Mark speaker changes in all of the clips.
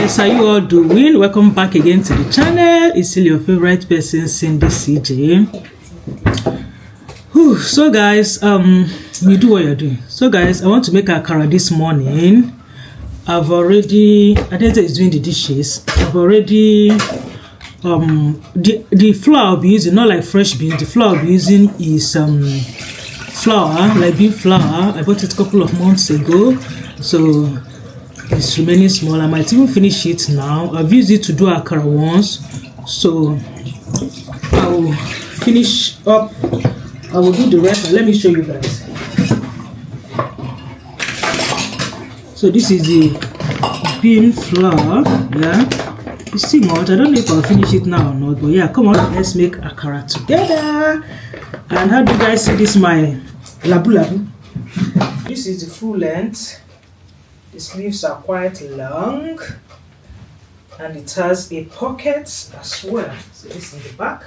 Speaker 1: guys, how you all doing? Welcome back again to the channel. It's still your favorite person, Cyndy CJAY. So guys, you do what you're doing. So guys, I want to make akara this morning. I've already, Adeze is doing the dishes. I've already the flour I'll be using, not like fresh beans. The flour I'll be using is flour, like bean flour. I bought it a couple of months ago, so it's remaining small. I might even finish it now. I've used it to do akara once, so I will finish up. I will do the rest. Let me show you guys. So this is the bean flour. Yeah, it's too much. I don't know if I'll finish it now or not, but yeah, come on, let's make akara together. And how do you guys see this? My labu labu. This is the full length. The sleeves are quite long, and it has a pocket as well. So this is the back.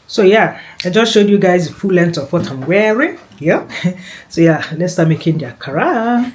Speaker 1: So yeah, I just showed you guys the full length of what I'm wearing. Yeah. So yeah, let's start making the akara.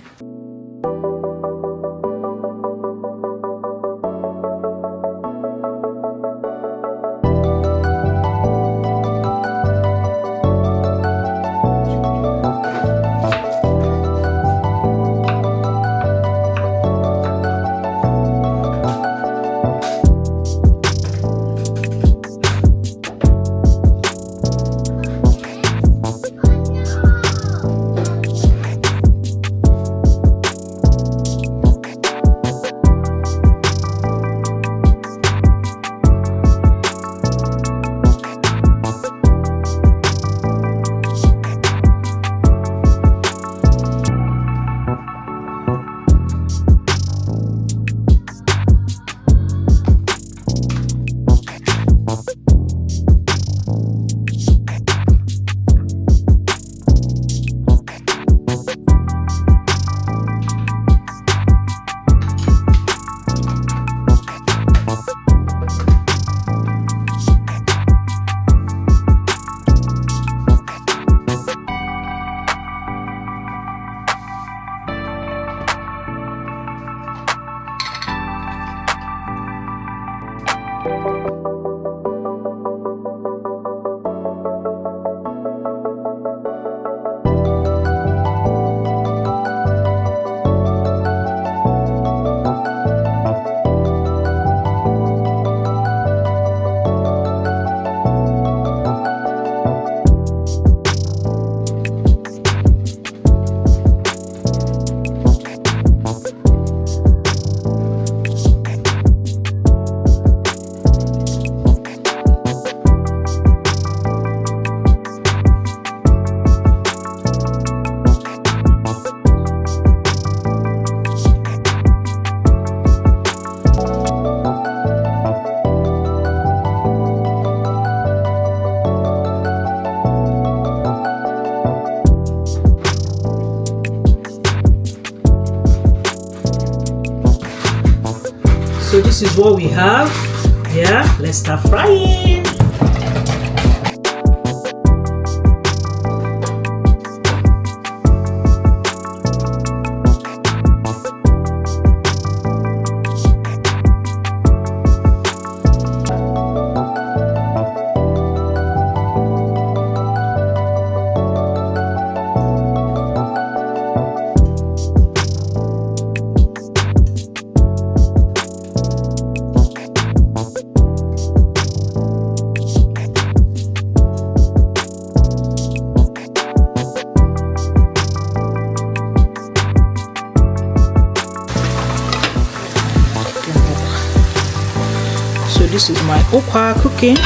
Speaker 1: So this is what we have. Yeah, let's start frying. So this is my okwa cooking.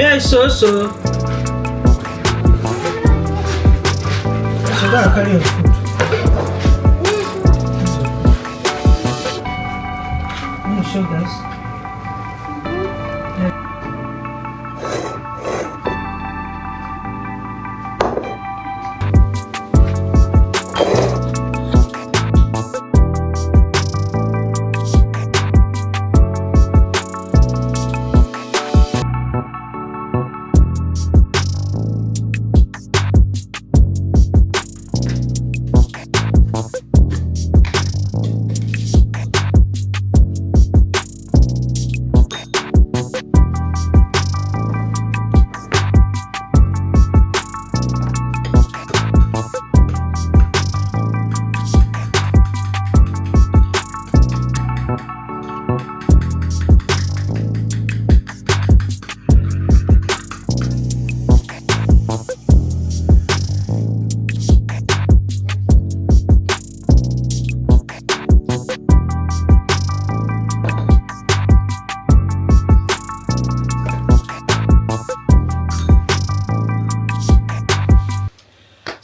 Speaker 1: Yeah, so. So gotta carry your food. Let me show guys.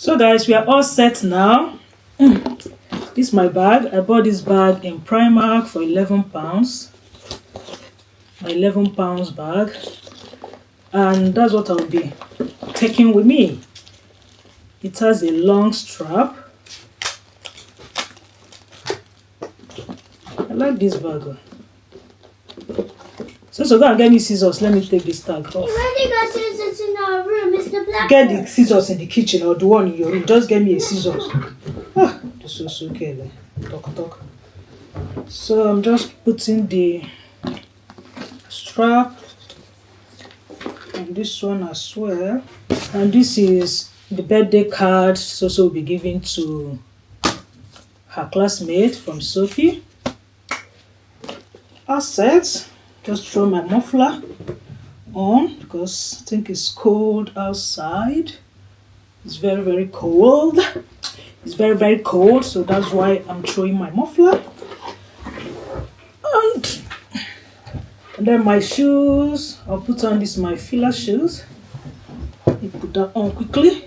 Speaker 1: So guys, we are all set now. This is my bag. I bought this bag in Primark for £11. My £11 bag. And that's what I'll be taking with me. It has a long strap. I like this bag. So go and get me scissors. Let me take this tag off.
Speaker 2: You already got scissors in our room. It's the black
Speaker 1: Get the scissors in the kitchen or the one in your room. Just get me a scissors. Ah, this is okay. Talk. So I'm just putting the strap and this one as well. And this is the birthday card Soso will be giving to her classmate from Sophie. All set. Just throw my muffler on because I think it's cold outside. It's very, very cold. It's very, very cold, so that's why I'm throwing my muffler. And then my shoes. I'll put on this my filler shoes. Let me put that on quickly.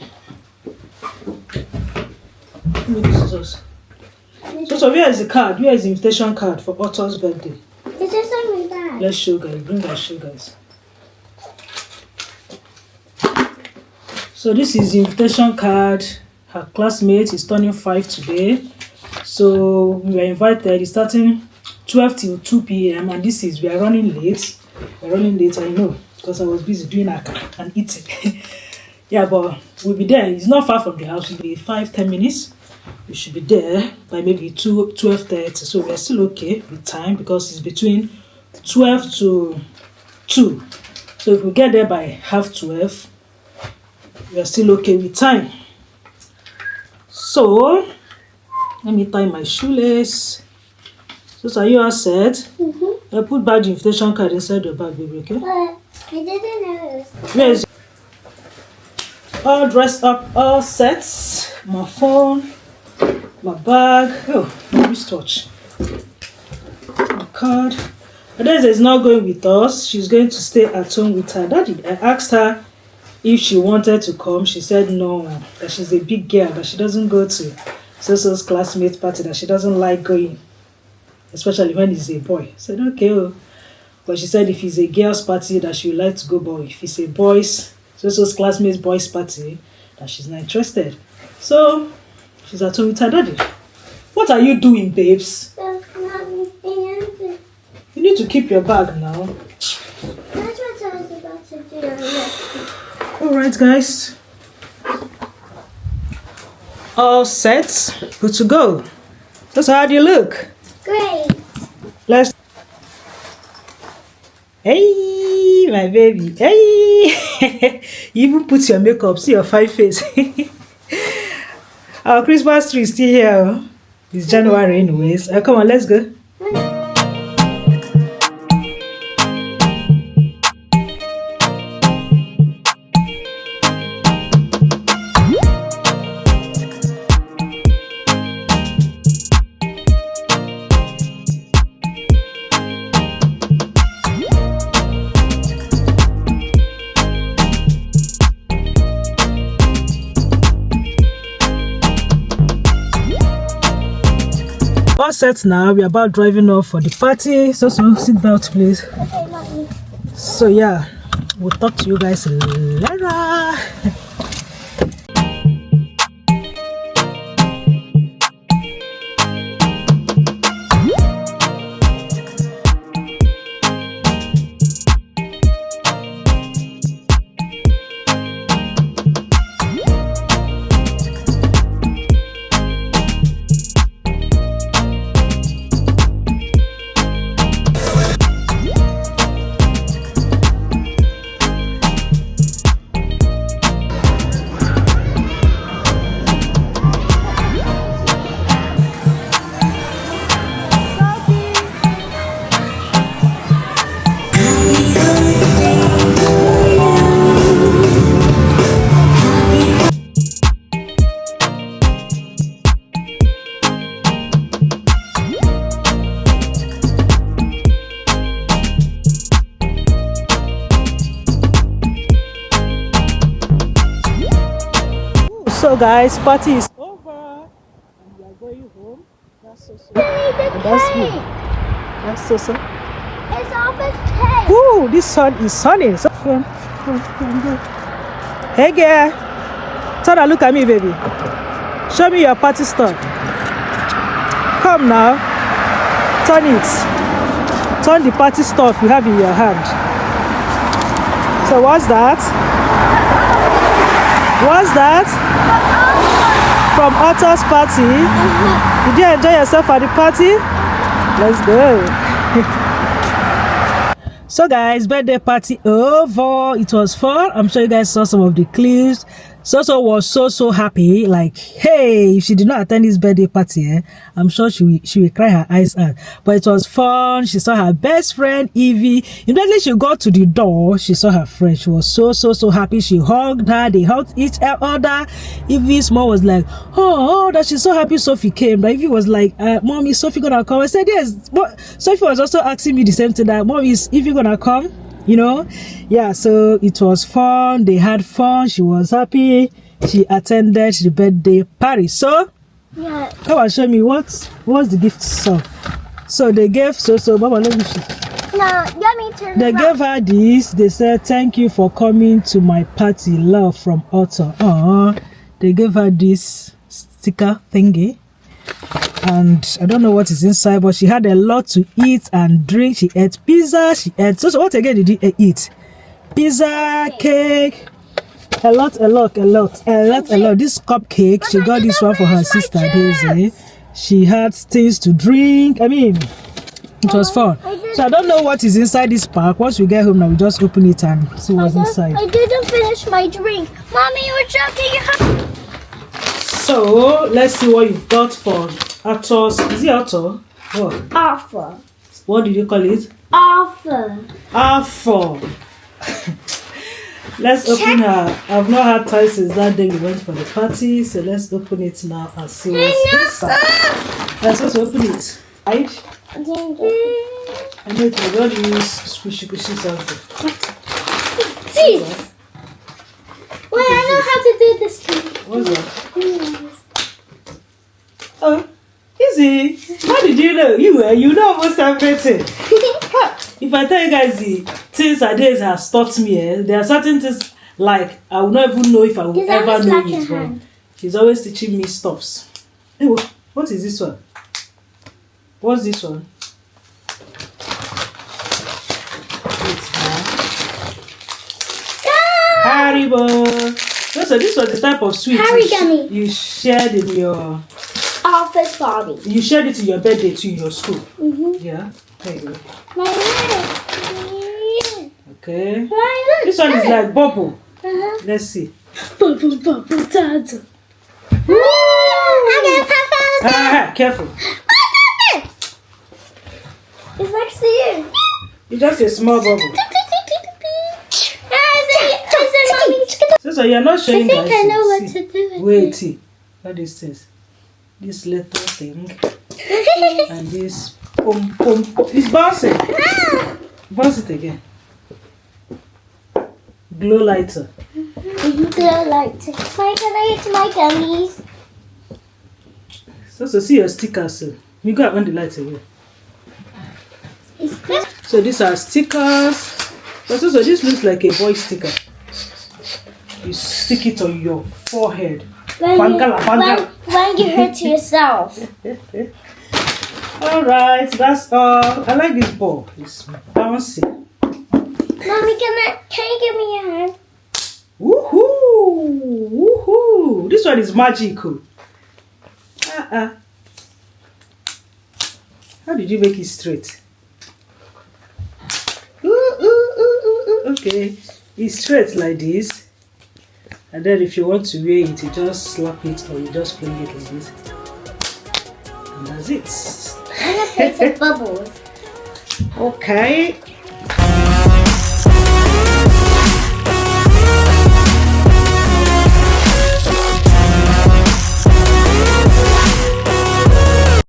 Speaker 1: Let me do scissors. So where is the card? Where is the invitation card for Otto's birthday?
Speaker 2: Is this on my bag?
Speaker 1: Let's show guys. Bring our show guys. So this is the invitation card. Her classmate is turning 5 today. So we were invited. It's starting 12 till 2 p.m. and this is, we are running late. We're running late, I know, because I was busy doing Akara and eating. Yeah, but we'll be there. It's not far from the house. It'll be 5-10 minutes. We should be there by maybe 12:30. So we're still okay with time because it's between 12 to 2. So if we get there by 12:30, we are still okay with time. So let me tie my shoelace. So are you all set?
Speaker 2: Mm-hmm.
Speaker 1: I put back the invitation card inside your bag, baby, okay?
Speaker 2: But I didn't know.
Speaker 1: Yes. All dressed up, all set. My phone, my bag. Oh, my wristwatch. The card. Adeze is not going with us. She's going to stay at home with her daddy. I asked her if she wanted to come. She said no, that she's a big girl, that she doesn't go to Soso's classmate party, that she doesn't like going, especially when it's a boy. I said okay, but she said if it's a girl's party that she would like to go, but if it's a boys, Soso's classmates boys party, that she's not interested. So she's at home with her daddy. What are you doing, babes? You need to keep your bag now.
Speaker 2: That's what I was about to do.
Speaker 1: Alright guys, all set, good to go. So how do you look?
Speaker 2: Great.
Speaker 1: Let's. Hey, my baby. Hey, you even put your makeup. See your fine face. Our Christmas tree is still here. It's January anyways. Come on, let's go. all set now. We're about driving off for the party. So sit down, please.
Speaker 2: Okay, mommy.
Speaker 1: So yeah, we'll talk to you guys later. So guys, party is over and we are going home. That's so. And that's good. That's so.
Speaker 2: It's office cake.
Speaker 1: Ooh, this sun is sunny. So, hey girl, turn and look at me, baby. Show me your party stuff. Come now, turn it. Turn the party stuff you have in your hand. So what's that? What's that? From Otto's party. Did you enjoy yourself at the party? Let's go. So guys, birthday party over. It was fun. I'm sure you guys saw some of the clips. So was so happy. Like, hey, if she did not attend this birthday party, I'm sure she will cry her eyes out. But it was fun. She saw her best friend Evie. Immediately she got to the door, she saw her friend. She was so happy. She hugged her. They hugged each other. Evie's mom was like, oh, that she's so happy Sophie came. But Evie was like, Mom, is Sophie gonna come? I said yes. But Sophie was also asking me the same thing, that Mom, is Evie gonna come? You know, yeah. So it was fun. They had fun. She was happy. She attended the birthday party. So
Speaker 2: Yeah.
Speaker 1: come and show me what's the gift. So they gave Mama, let me see.
Speaker 2: No, let me turn
Speaker 1: They
Speaker 2: it
Speaker 1: gave her this. They said, thank you for coming to my party, love from Otto. They gave her this sticker thingy. And I don't know what is inside, but she had a lot to eat and drink. She ate pizza. She ate. So what again did you eat? Pizza, cake, a lot. This cupcake, she got this one for her sister Daisy. She had things to drink. I mean, it was fun. So I don't know what is inside this pack. Once we get home now, we just open it and see what's inside.
Speaker 2: I didn't finish my drink. Mommy, you're joking.
Speaker 1: So let's see what you've got for Arthur's. Is it Arthur? What?
Speaker 2: Offer.
Speaker 1: What did you call it?
Speaker 2: Offer.
Speaker 1: Arthur. Let's open her. I've not had time since that day we went for the party. So let's open it now and see what's inside. Let's also open it. Right?
Speaker 2: I
Speaker 1: know it will not use squishy something.
Speaker 2: Teeth. Wait, I know how to do this thing.
Speaker 1: What's that? Oh, easy. How did you know? You know almost everything. If I tell you guys the things Adaise has taught me, there are certain things like I will not even know if I will ever know it. But she's always teaching me stuffs. Hey, what is this one? What's this one? Haribo. So this was the type of sweet you shared in your
Speaker 2: office party.
Speaker 1: You shared it in your birthday to your school. Yeah. There you go. Okay. This one is like bubble. Let's see.
Speaker 2: Bubble, dad.
Speaker 1: Careful.
Speaker 2: It's next to you.
Speaker 1: It's just a small bubble. So you're not showing guys.
Speaker 2: I think I know what to do.
Speaker 1: Wait, see. What is this? This little thing. And this pom. It's bouncing. Bounce it again. Glow lighter.
Speaker 2: Glow lighter. Can I eat my gummies?
Speaker 1: So see your stickers. You got on the lights away.
Speaker 2: Is this?
Speaker 1: So these are stickers. But also this looks like a boy sticker. You stick it on your forehead.
Speaker 2: When you hurt yourself.
Speaker 1: Alright, that's all. I like this ball. It's bouncy.
Speaker 2: Mommy, can you give me your hand?
Speaker 1: Woohoo! Woohoo! This one is magical. How did you make it straight? Okay, it's straight like this. And then if you want to wear it, you just slap it or you just fling it like this. And that's it.
Speaker 2: I'm gonna play some bubbles.
Speaker 1: Okay.